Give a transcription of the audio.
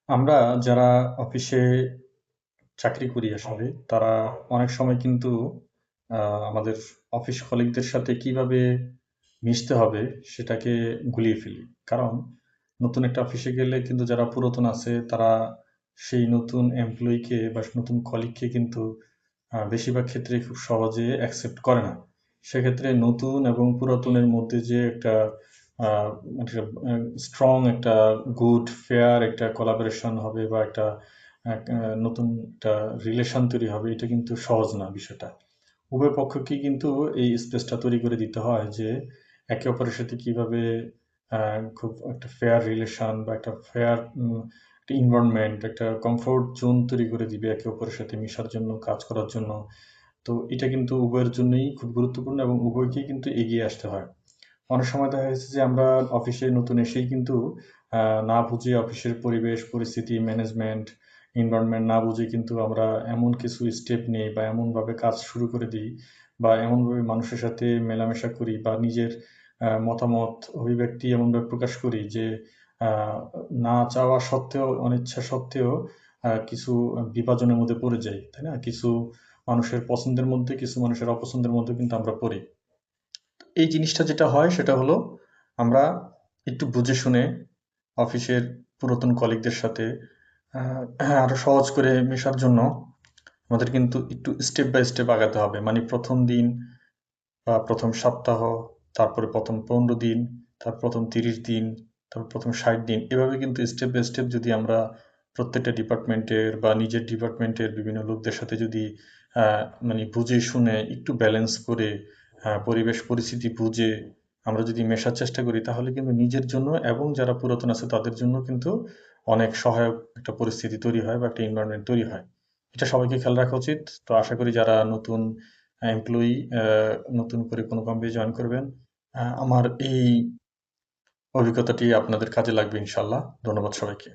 আমরা যারা অফিসে চাকরি করি আসলে, তারা অনেক সময় কিন্তু আমাদের অফিস কলিগদের সাথে কিভাবে মিশতে হবে সেটাকে গুলিয়ে ফেলি। কারণ নতুন একটা অফিসে গেলে কিন্তু যারা পুরাতন আছে তারা সেই নতুন এমপ্লয়িকে বা নতুন কলিগকে কিন্তু বেশিরভাগ ক্ষেত্রেই খুব সহজে অ্যাকসেপ্ট করে না। সেক্ষেত্রে নতুন এবং পুরাতনের মধ্যে যে একটা আ একটা স্ট্রং একটা গুড ফেয়ার একটা কোলাবোরেশন হবে বা একটা এক নতুন একটা রিলেশন তৈরি হবে, এটা কিন্তু সহজ না বিষয়টা। উভয় পক্ষকেই কিন্তু এই স্পেসটা তৈরি করে দিতে হয় যে একে অপরের সাথে কিভাবে খুব একটা ফেয়ার রিলেশন বা একটা ফেয়ার একটা এনভায়রনমেন্ট, একটা কমফোর্ট জোন তৈরি করে দিবে একে অপরের সাথে মিশার জন্য, কাজ করার জন্য। তো এটা কিন্তু উভয়ের জন্যই খুব গুরুত্বপূর্ণ এবং উভয়কেই কিন্তু এগিয়ে আসতে হয়। অনেক সময় দেখা গেছে যে আমরা অফিসে নতুন এসেই কিন্তু না বুঝে অফিসের পরিবেশ, পরিস্থিতি, ম্যানেজমেন্ট, এনভায়রনমেন্ট না বুঝে কিন্তু আমরা এমন কিছু স্টেপ নেই বা এমনভাবে কাজ শুরু করে দিই বা এমনভাবে মানুষের সাথে মেলামেশা করি বা নিজের মতামত, অভিব্যক্তি এমনভাবে প্রকাশ করি যে আ না চাওয়া সত্ত্বেও, অনিচ্ছা সত্ত্বেও কিছু বিভাজনের মধ্যে পড়ে যাই, তাই না? কিছু মানুষের পছন্দের মধ্যে, কিছু মানুষের অপছন্দের মধ্যে কিন্তু আমরা পড়ি। এই জিনিসটা যেটা হয় সেটা হলো আমরা একটু বুঝে শুনে অফিসের পুরাতন কলিগদের সাথে আরো সহজ করে মেশার জন্য আমাদের কিন্তু একটু স্টেপ বাই স্টেপ আগাতে হবে। মানে প্রথম দিন বা প্রথম সপ্তাহ, তারপরে প্রথম 15 দিন, তারপর প্রথম 30 দিন, তারপর প্রথম 60 দিন, এভাবে কিন্তু স্টেপ বাই স্টেপ যদি আমরা প্রত্যেকটা ডিপার্টমেন্টের বা নিজের ডিপার্টমেন্টের বিভিন্ন লোকদের সাথে যদি মানে বুঝে শুনে একটু ব্যালেন্স করে পরিবেশ পরিস্থিতি বুঝে আমরা যদি মেশার চেষ্টা করি, তাহলে কিন্তু নিজের জন্য এবং যারা পুরাতন আছে তাদের জন্য কিন্তু অনেক সহায়ক একটা পরিস্থিতি তৈরি হয় বা একটা এনভায়রনমেন্ট তৈরি হয়। এটা সবাইকে খেয়াল রাখা উচিত। তো আশা করি যারা নতুন এমপ্লয়ি নতুন করে কোনো কোম্পানি জয়েন করবেন, আমার এই অভিজ্ঞতাটি আপনাদের কাজে লাগবে ইনশাল্লাহ। ধন্যবাদ সবাইকে।